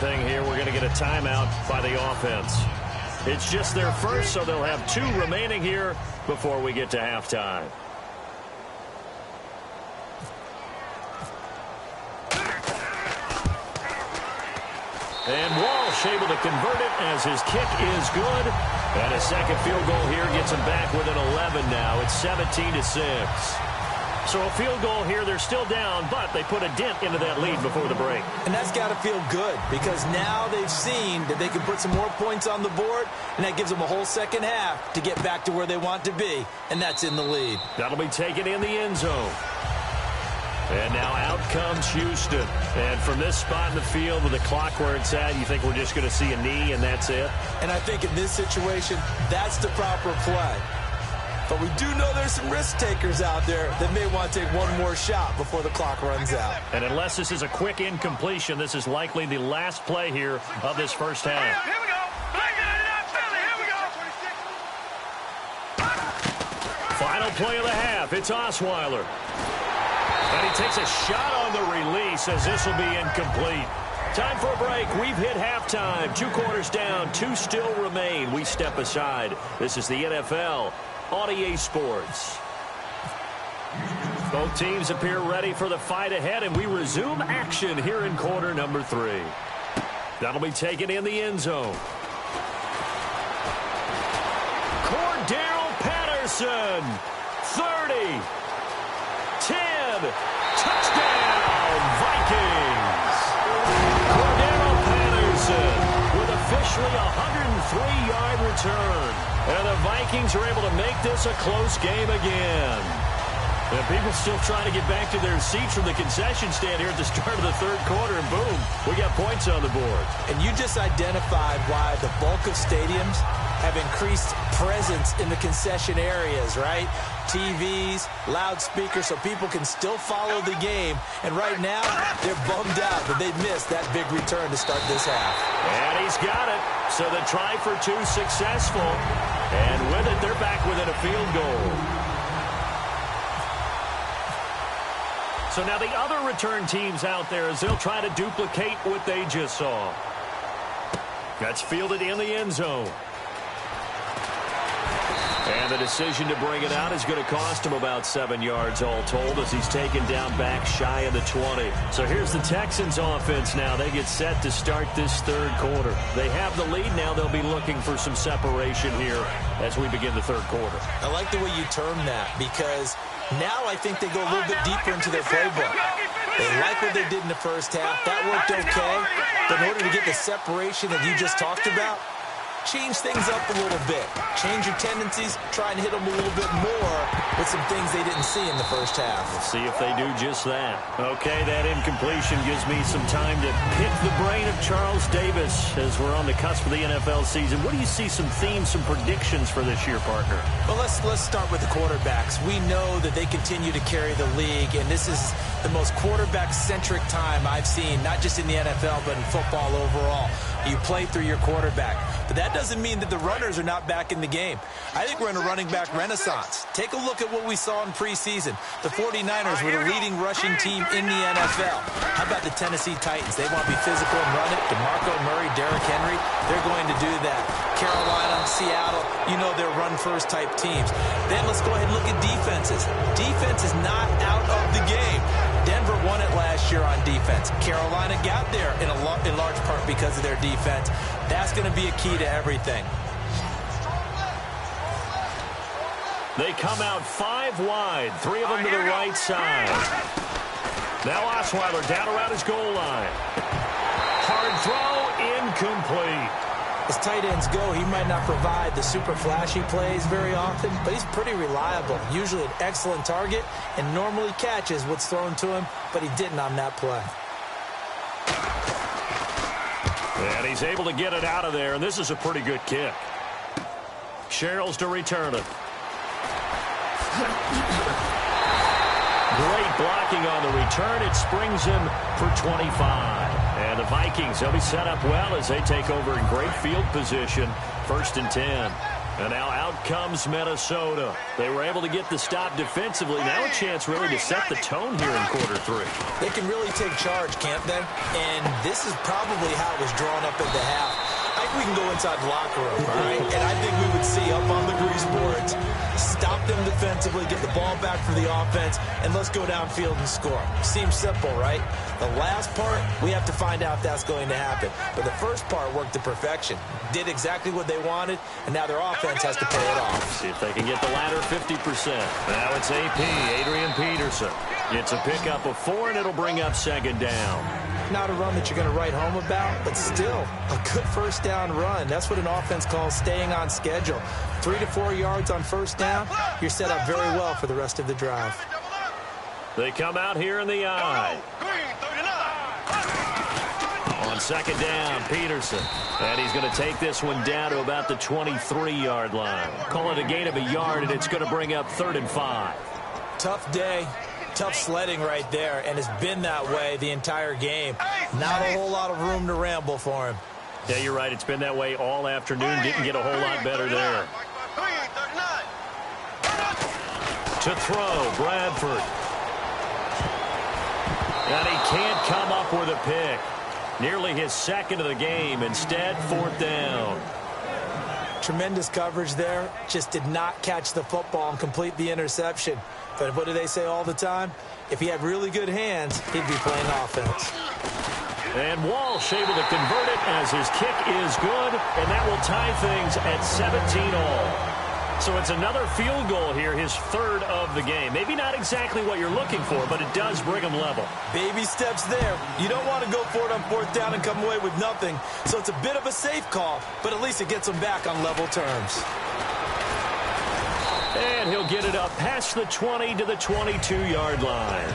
everything here, we're going to get a timeout by the offense. It's just their first, so they'll have 2 remaining here before we get to halftime. And Walsh able to convert it as his kick is good. And a second field goal here gets him back within 11 now. It's 17-6. So a field goal here, they're still down, but they put a dent into that lead before the break. And that's got to feel good because now they've seen that they can put some more points on the board, and that gives them a whole second half to get back to where they want to be, and that's in the lead. That'll be taken in the end zone. And now out comes Houston. And from this spot in the field with the clock where it's at, you think we're just going to see a knee and that's it? And I think in this situation, that's the proper play. But we do know there's some risk takers out there that may want to take one more shot before the clock runs out. And unless this is a quick incompletion, this is likely the last play here of this first half. Here we go. Final play of the half. It's Osweiler. And he takes a shot on the release as this will be incomplete. Time for a break. We've hit halftime. 2 quarters down. 2 still remain. We step aside. This is the NFL on EA Sports. Both teams appear ready for the fight ahead, and we resume action here in quarter number 3. That'll be taken in the end zone. Cordero Patterson, 30, 10, touchdown, Vikings. Cordero Patterson with officially a 103-yard return. And the Vikings are able to make this a close game again. And people still trying to get back to their seats from the concession stand here at the start of the third quarter, and boom, we got points on the board. And you just identified why the bulk of stadiums have increased presence in the concession areas, right? TVs, loudspeakers, so people can still follow the game. And right now, they're bummed out that they missed that big return to start this half. And he's got it. So the try for 2 successful. And with it, they're back within a field goal. So now the other return teams out there as they'll try to duplicate what they just saw. That's fielded in the end zone. And the decision to bring it out is going to cost him about 7 yards all told as he's taken down back shy of the 20. So here's the Texans offense now. They get set to start this third quarter. They have the lead now. They'll be looking for some separation here as we begin the third quarter. I like the way you term that because now I think they go a little bit deeper into their playbook. They like what they did in the first half. That worked okay. But in order to get the separation that you just talked about, change things up a little bit. Change your tendencies. Try and hit them a little bit more with some things they didn't see in the first half. We'll see if they do just that. Okay, that incompletion gives me some time to pick the brain of Charles Davis as we're on the cusp of the NFL season. What do you see some themes, some predictions for this year, partner? Well, let's start with the quarterbacks. We know that they continue to carry the league, and this is the most quarterback-centric time I've seen, not just in the NFL, but in football overall. You play through your quarterback. But that doesn't mean that the runners are not back in the game. I think we're in a running back renaissance. Take a look at what we saw in preseason. The 49ers were the leading rushing team in the NFL. How about the Tennessee Titans? They want to be physical and run it. DeMarco Murray, Derrick Henry, they're going to do that. Carolina, Seattle, you know they're run-first type teams. Then let's go ahead and look at defenses. Defense is not out of the game. Denver won it last year on defense. Carolina got there in large part because of their defense. That's going to be a key to everything. They come out 5 wide, 3 of them to the right side. Now Osweiler down around his goal line. Hard throw, incomplete. As tight ends go, he might not provide the super flashy plays very often, but he's pretty reliable. Usually an excellent target and normally catches what's thrown to him, but he didn't on that play. And he's able to get it out of there, and this is a pretty good kick. Sherrills to return it. Great blocking on the return. It springs him for 25. And the Vikings, they'll be set up well as they take over in great field position. 1st and 10. And now out comes Minnesota. They were able to get the stop defensively. Now a chance really to set the tone here in quarter three. They can really take charge, can't they? And this is probably how it was drawn up at the half. I think we can go inside the locker room, all right? And I think we would see up on the grease boards, stop them defensively, get the ball back for the offense, and let's go downfield and score. Seems simple, right? The last part, we have to find out if that's going to happen. But the first part worked to perfection. Did exactly what they wanted, and now their offense has to pay it off. See if they can get the latter 50%. Now it's AP, Adrian Peterson. It's a pickup of 4, and it'll bring up second down. Not a run that you're going to write home about, but still a good first down run. That's what an offense calls staying on schedule. 3 to 4 yards on first down, you're set up very well for the rest of the drive. They come out here in the eye. On second down, Peterson. And he's going to take this one down to about the 23-yard line. Call it a gain of a yard, and it's going to bring up 3rd and 5. Tough day. Tough sledding right there, and it's been that way the entire game. Not a whole lot of room to ramble for him. Yeah, you're right. It's been that way all afternoon. Didn't get a whole lot better there. To throw, Bradford. And he can't come up with a pick. Nearly his second of the game. Instead, 4th down. Tremendous coverage there. Just did not catch the football and complete the interception. But what do they say all the time? If he had really good hands, he'd be playing offense. And Walsh able to convert it as his kick is good, and that will tie things at 17 all. So it's another field goal here, his 3rd of the game. Maybe not exactly what you're looking for, but it does bring him level. Baby steps there. You don't want to go for it on 4th down and come away with nothing. So it's a bit of a safe call, but at least it gets him back on level terms. And he'll get it up past the 20 to the 22-yard line.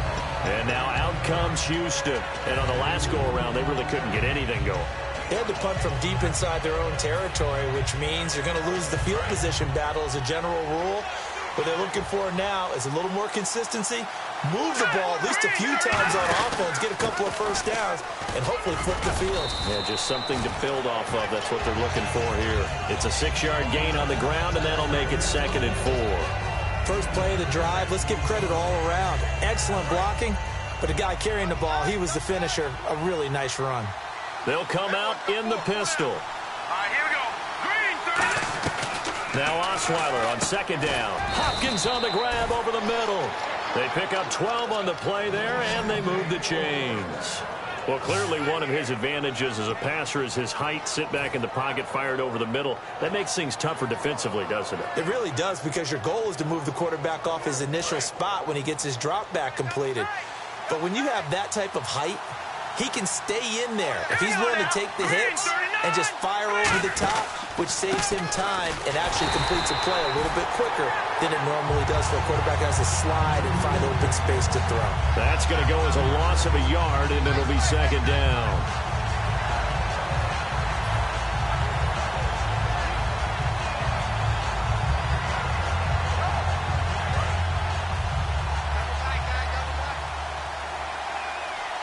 And now out comes Houston. And on the last go-around, they really couldn't get anything going. They had to punt from deep inside their own territory, which means you're going to lose the field position battle as a general rule. What they're looking for now is a little more consistency, move the ball at least a few times on offense, get a couple of first downs, and hopefully flip the field. Yeah, just something to build off of. That's what they're looking for here. It's a 6-yard gain on the ground, and that'll make it 2nd and 4. First play of the drive, let's give credit all around. Excellent blocking, but the guy carrying the ball, he was the finisher. A really nice run. They'll come out in the pistol. All right, here we go. Green 30. Now Osweiler on second down. Hopkins on the grab over the middle. They pick up 12 on the play there, and they move the chains. Well, clearly one of his advantages as a passer is his height. Sit back in the pocket, fired over the middle. That makes things tougher defensively, doesn't it? It really does, because your goal is to move the quarterback off his initial spot when he gets his drop back completed. But when you have that type of height, he can stay in there if he's willing to take the hits and just fire over the top, which saves him time and actually completes a play a little bit quicker than it normally does for a quarterback who has to slide and find open space to throw. That's going to go as a loss of a yard, and it'll be 2nd down.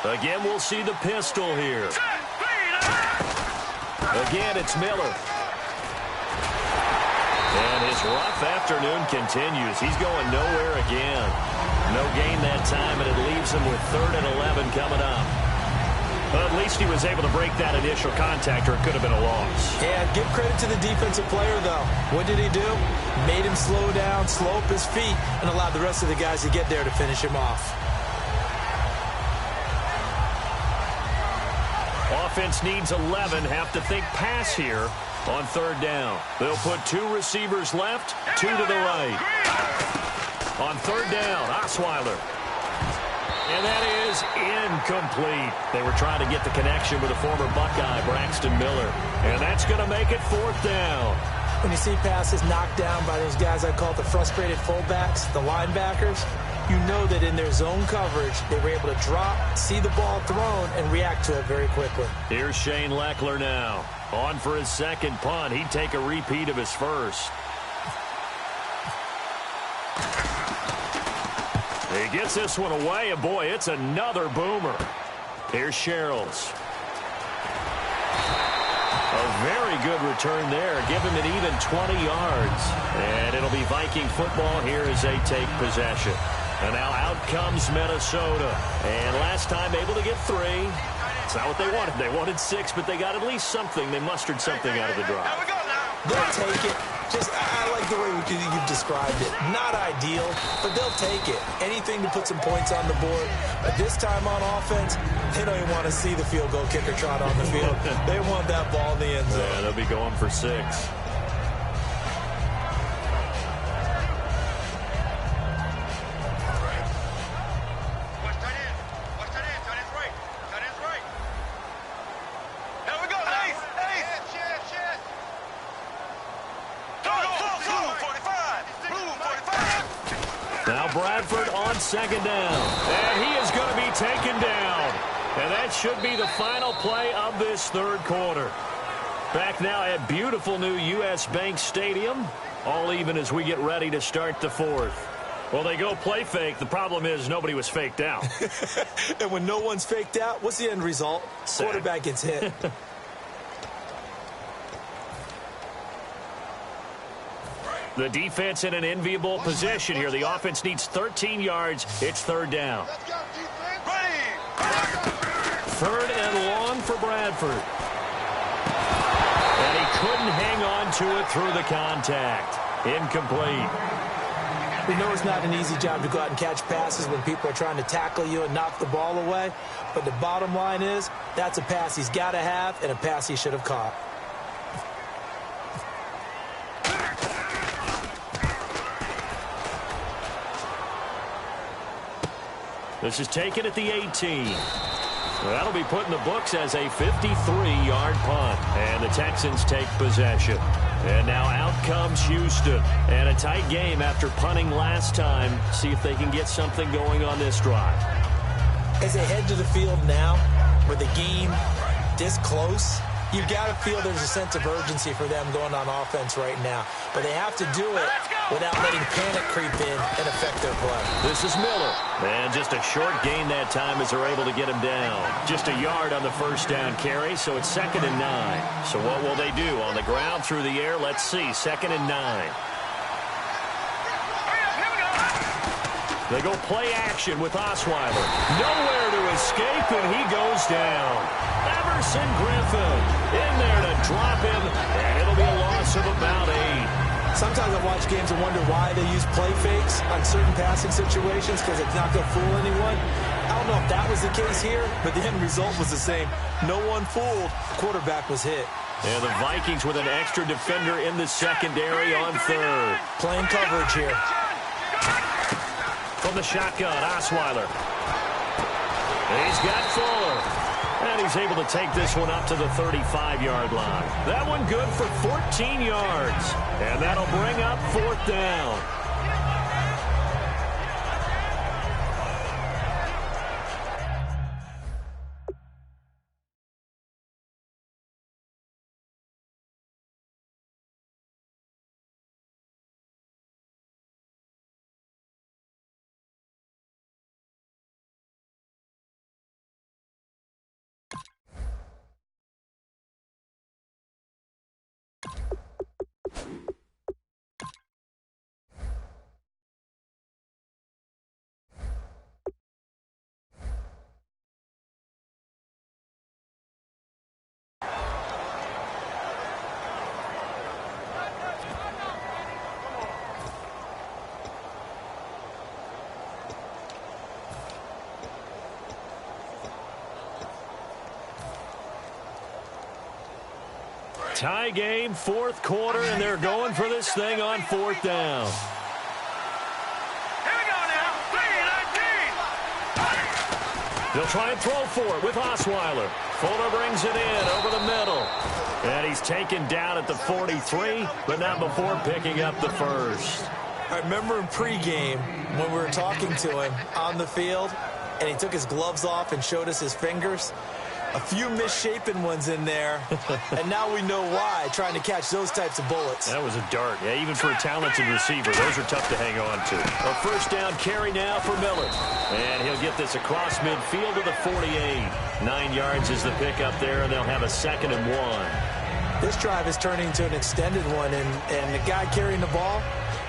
Again, we'll see the pistol here. Again, it's Miller. And his rough afternoon continues. He's going nowhere again. No gain that time, and it leaves him with 3rd and 11 coming up. But at least he was able to break that initial contact, or it could have been a loss. Yeah, give credit to the defensive player, though. What did he do? Made him slow down, slow up his feet, and allowed the rest of the guys to get there to finish him off. Offense needs 11. Have to think pass here on 3rd down. They'll put 2 receivers left, 2 to the right. On 3rd down, Osweiler. And that is incomplete. They were trying to get the connection with a former Buckeye, Braxton Miller. And that's going to make it 4th down. When you see passes knocked down by those guys I call the frustrated fullbacks, the linebackers, you know that in their zone coverage, they were able to drop, see the ball thrown, and react to it very quickly. Here's Shane Leckler now. On for his 2nd punt. He'd take a repeat of his first. He gets this one away, and boy, it's another boomer. Here's Sherrills. A very good return there. Give him an even 20 yards. And it'll be Viking football here as they take possession. And now out comes Minnesota. And last time able to get 3. It's not what they wanted. They wanted 6, but they got at least something. They mustered something out of the drive. They'll take it. I like the way you've described it. Not ideal, but they'll take it. Anything to put some points on the board. But this time on offense, they don't even want to see the field goal kicker trot on the field. They want that ball in the end zone. Yeah, they'll be going for 6. Now Bradford on second down. And he is going to be taken down. And that should be the final play of this third quarter. Back now at beautiful new U.S. Bank Stadium. All even as we get ready to start the fourth. Well, they go play fake. The problem is nobody was faked out. And when no one's faked out, what's the end result? Sack. Quarterback gets hit. The defense in an enviable position here. The offense needs 13 yards. It's third down. Third and long for Bradford. And he couldn't hang on to it through the contact. Incomplete. We know it's not an easy job to go out and catch passes when people are trying to tackle you and knock the ball away. But the bottom line is, that's a pass he's got to have and a pass he should have caught. This is taken at the 18. That'll be put in the books as a 53-yard punt. And the Texans take possession. And now out comes Houston. And a tight game after punting last time. See if they can get something going on this drive. As they head to the field now, with the game this close, you've got to feel there's a sense of urgency for them going on offense right now. But they have to do it without letting panic creep in and affect their play. This is Miller. And just a short gain that time as they're able to get him down. Just a yard on the first down carry, so it's 2nd and 9. So what will they do? On the ground, through the air? Let's see. 2nd and 9. They go play action with Osweiler. Nowhere to escape, and he goes down. Everson Griffin in there to drop him, and it'll be a loss of about 8. Sometimes I watch games and wonder why they use play fakes on certain passing situations because it's not going to fool anyone. I don't know if that was the case here, but the end result was the same. No one fooled. The quarterback was hit. And the Vikings with an extra defender in the secondary on third. Playing coverage here. From the shotgun, Osweiler. He's got Fuller. And he's able to take this one up to the 35-yard line. That one good for 14 yards. And that'll bring up 4th down. Tie game, 4th quarter, and they're going for this thing on 4th down. Here we go now. 3-19. They'll try and throw for it with Osweiler. Fuller brings it in over the middle. And he's taken down at the 43, but not before picking up the first. I remember in pregame when we were talking to him on the field, and he took his gloves off and showed us his fingers. A few misshapen ones in there, and now we know why, trying to catch those types of bullets. That was a dart. Yeah, even for a talented receiver, those are tough to hang on to. A first down carry now for Miller. And he'll get this across midfield to the 48. 9 yards is the pickup there, and they'll have a 2nd and 1. This drive is turning into an extended one, and the guy carrying the ball,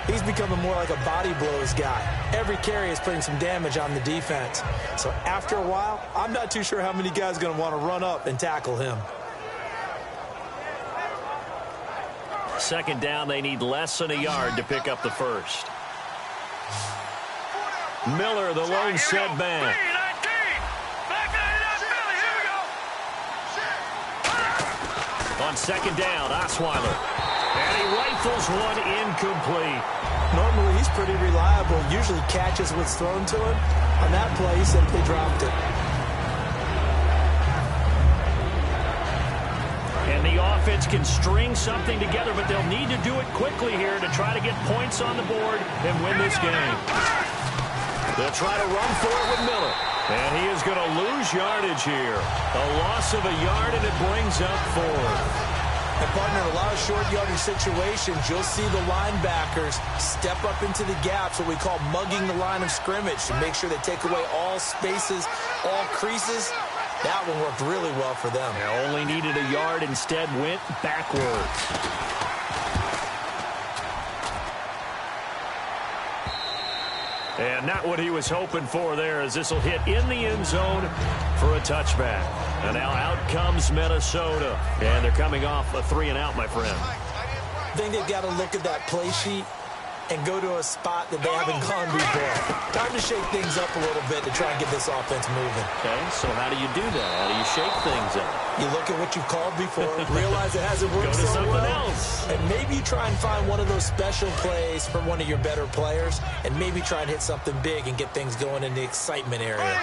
he's becoming more like a body blows guy. Every carry is putting some damage on the defense. So after a while, I'm not too sure how many guys are going to want to run up and tackle him. Second down, they need less than a yard to pick up the first. Miller, the lone setback. On second down, Osweiler. And he rifles one incomplete. Normally, he's pretty reliable. Usually catches what's thrown to him. On that play, he simply dropped it. And the offense can string something together, but they'll need to do it quickly here to try to get points on the board and win this game. They'll try to run for it with Miller. And he is going to lose yardage here. A loss of a yard, and it brings up fourth. And, partner, in a lot of short yardage situations, you'll see the linebackers step up into the gaps, what we call mugging the line of scrimmage, to make sure they take away all spaces, all creases. That one worked really well for them. They only needed a yard, instead went backwards. And not what he was hoping for there, as this will hit in the end zone for a touchback. And now out comes Minnesota. And they're coming off a 3-and-out, my friend. I think they've got to look at that play sheet and go to a spot that they haven't gone before. Time to shake things up a little bit to try and get this offense moving. Okay, so how do you do that? How do you shake things up? You look at what you've called before, realize it hasn't worked Go to so something well, else. and maybe you try and find one of those special plays for one of your better players, and maybe try and hit something big and get things going in the excitement area.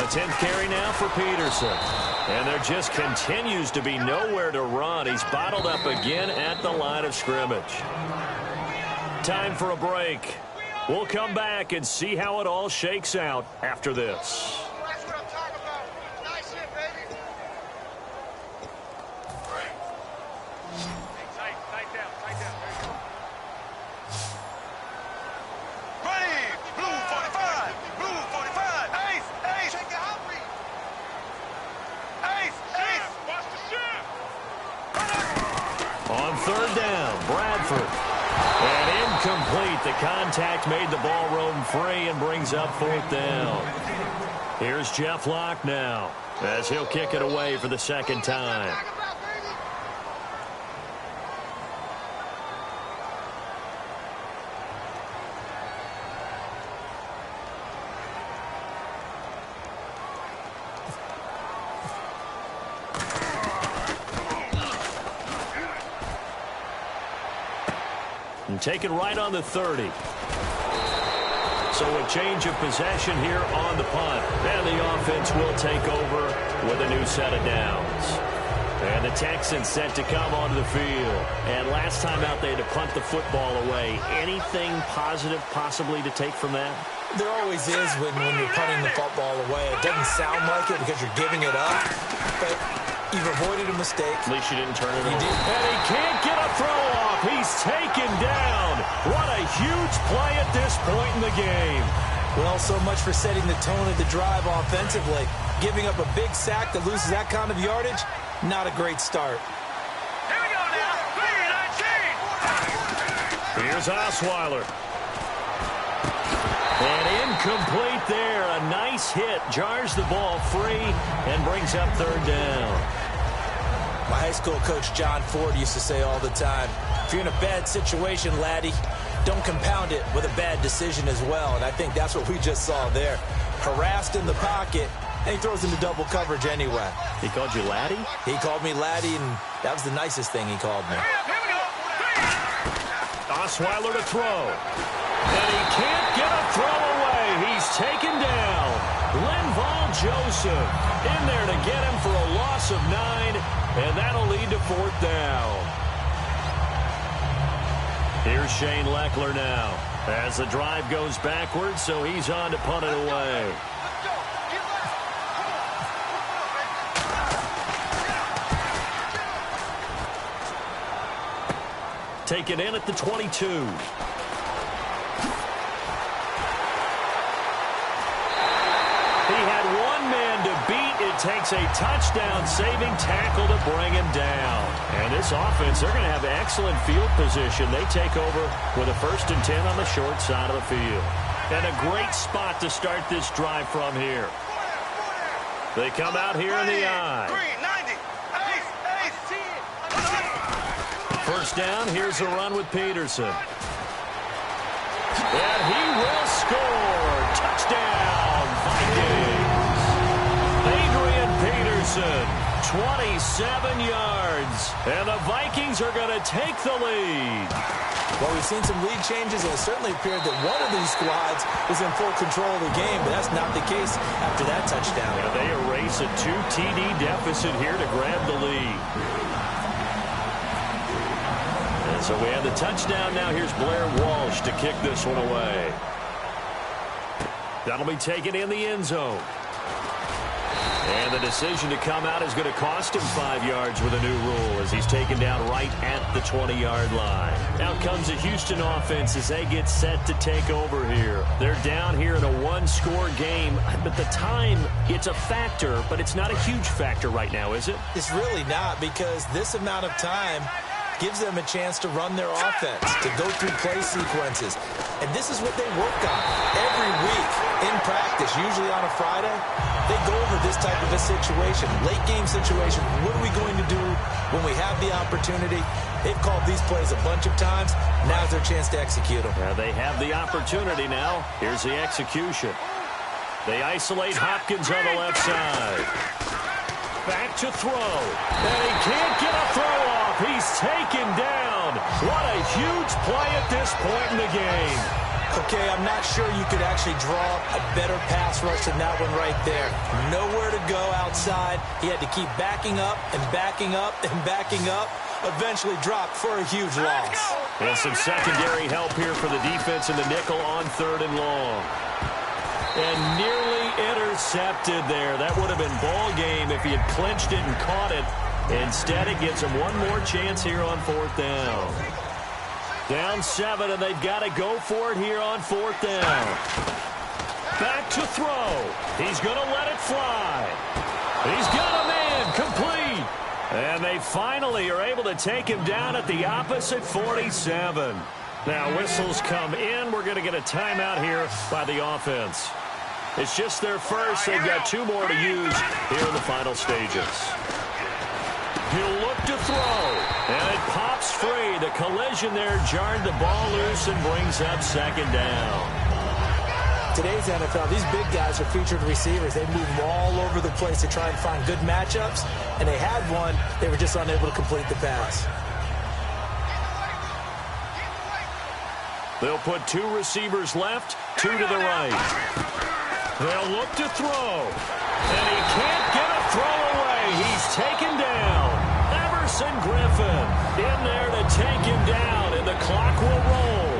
A 10th carry now for Peterson. And there just continues to be nowhere to run. He's bottled up again at the line of scrimmage. Time for a break. We'll come back and see how it all shakes out after this. That's what I'm talking about. Nice hit, baby. Hey, tight down. There you go. Ready, blue 45, ace, check it out, ace, watch the shit. On third down, Bradford. And incomplete. The contact made the ball roam free and brings up fourth down. Here's Jeff Locke now, as he'll kick it away for the second time. And taken right on the 30. So a change of possession here on the punt. And the offense will take over with a new set of downs. And the Texans set to come onto the field. And last time out, they had to punt the football away. Anything positive possibly to take from that? There always is when you're punting the football away. It doesn't sound like it because you're giving it up, but you've avoided a mistake. At least you didn't turn it over. did. And he can't get a throw off. He's taken down. What a huge play at this point in the game. Well, so much for setting the tone of the drive offensively. Giving up a big sack that loses that kind of yardage, not a great start. Here we go now. 3-19. Here's Osweiler. And incomplete there. A nice hit. Jars the ball free and brings up third down. My high school coach, John Ford, used to say all the time, if you're in a bad situation, laddie, don't compound it with a bad decision as well. And I think that's what we just saw there. Harassed in the pocket, and he throws into double coverage anyway. He called you laddie? He called me laddie, and that was the nicest thing he called me. Here we go. Osweiler to throw. And he can't get a throw away. He's taken down. Linval Joseph in there to get him for a loss of 9, and that'll lead to fourth down. Here's Shane Leckler now as the drive goes backwards, so he's on to punt it away. Taken in at the 22. He had one man to beat. It takes a touchdown-saving tackle to bring him down. And this offense, they're going to have excellent field position. They take over with a 1st and 10 on the short side of the field. And a great spot to start this drive from here. They come out here in the eye. Green, 90. First down, here's a run with Peterson. And he will score. Touchdown, Vikings. Adrian Peterson, 27 yards. And the Vikings are going to take the lead. Well, we've seen some league changes, and it certainly appeared that one of these squads was in full control of the game, but that's not the case after that touchdown. Yeah, they erase a 2 TD deficit here to grab the lead. And so we have the touchdown. Now here's Blair Walsh to kick this one away. That'll be taken in the end zone. And the decision to come out is going to cost him 5 yards with a new rule as he's taken down right at the 20-yard line. Out comes the Houston offense as they get set to take over here. They're down here in a one-score game, but the time, it's a factor, but it's not a huge factor right now, is it? It's really not, because this amount of time gives them a chance to run their offense, to go through play sequences. And this is what they work on every week in practice, usually on a Friday. They go over this type of a situation, late game situation. What are we going to do when we have the opportunity? They've called these plays a bunch of times. Now's their chance to execute them. Yeah, they have the opportunity now. Here's the execution. They isolate Hopkins on the left side. Back to throw. And he can't get a throw off. He's taken down. What a huge play at this point in the game. Okay, I'm not sure you could actually draw a better pass rush than that one right there. Nowhere to go outside. He had to keep backing up and backing up and backing up. Eventually dropped for a huge loss. And some secondary help here for the defense in the nickel on 3rd and long. And nearly intercepted there. That would have been ball game if he had clinched it and caught it. Instead, it gives him one more chance here on 4th down. Down 7, and they've got to go for it here on 4th down. Back to throw. He's going to let it fly. He's got a man complete. And they finally are able to take him down at the opposite 47. Now whistles come in. We're going to get a timeout here by the offense. It's just their first. They've got 2 more to use here in the final stages. He'll look to throw, and it pops free. The collision there jarred the ball loose and brings up 2nd down. Today's NFL, these big guys are featured receivers. They move all over the place to try and find good matchups, and they had one. They were just unable to complete the pass. They'll put 2 receivers left, 2 to the right. They'll look to throw, and he can't get a throw away. He's taken down. Everson Griffin in there to take him down, and the clock will roll.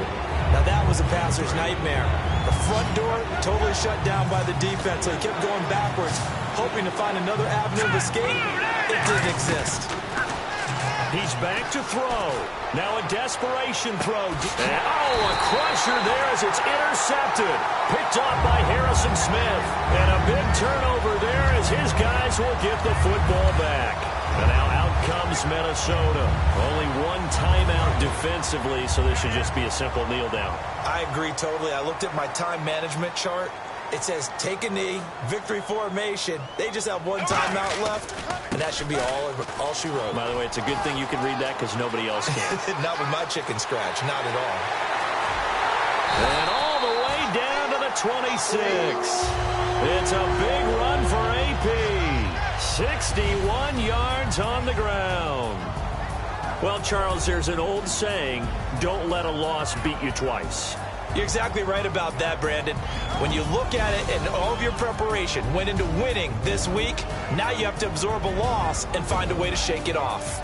Now that was a passer's nightmare. The front door totally shut down by the defense, so he kept going backwards, hoping to find another avenue of escape. It didn't exist. He's back to throw. Now a desperation throw. Oh, a crusher there as it's intercepted. Picked off by Harrison Smith. And a big turnover there as his guys will get the football back. And now out comes Minnesota. Only 1 timeout defensively, so this should just be a simple kneel down. I agree totally. I looked at my time management chart. It says take a knee, victory formation. They just have 1 timeout left, and that should be all she wrote. By the way, it's a good thing you can read that because nobody else can. Not with my chicken scratch, not at all. And all the way down to the 26. It's a big run for AP. 61 yards on the ground. Well, Charles, there's an old saying, don't let a loss beat you twice. You're exactly right about that, Brandon. When you look at it and all of your preparation went into winning this week, now you have to absorb a loss and find a way to shake it off.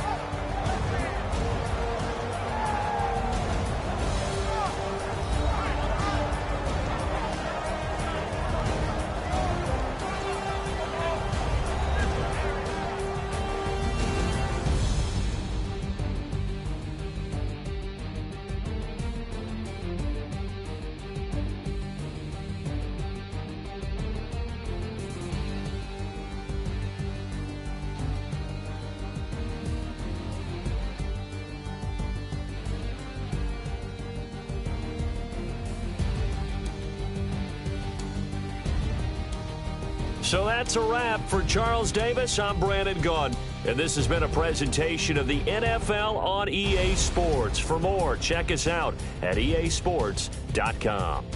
So that's a wrap. For Charles Davis, I'm Brandon Gunn. And this has been a presentation of the NFL on EA Sports. For more, check us out at easports.com.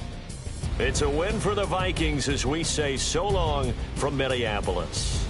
It's a win for the Vikings as we say so long from Minneapolis.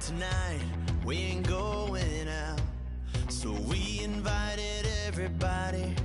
Tonight we ain't going out, so we invited everybody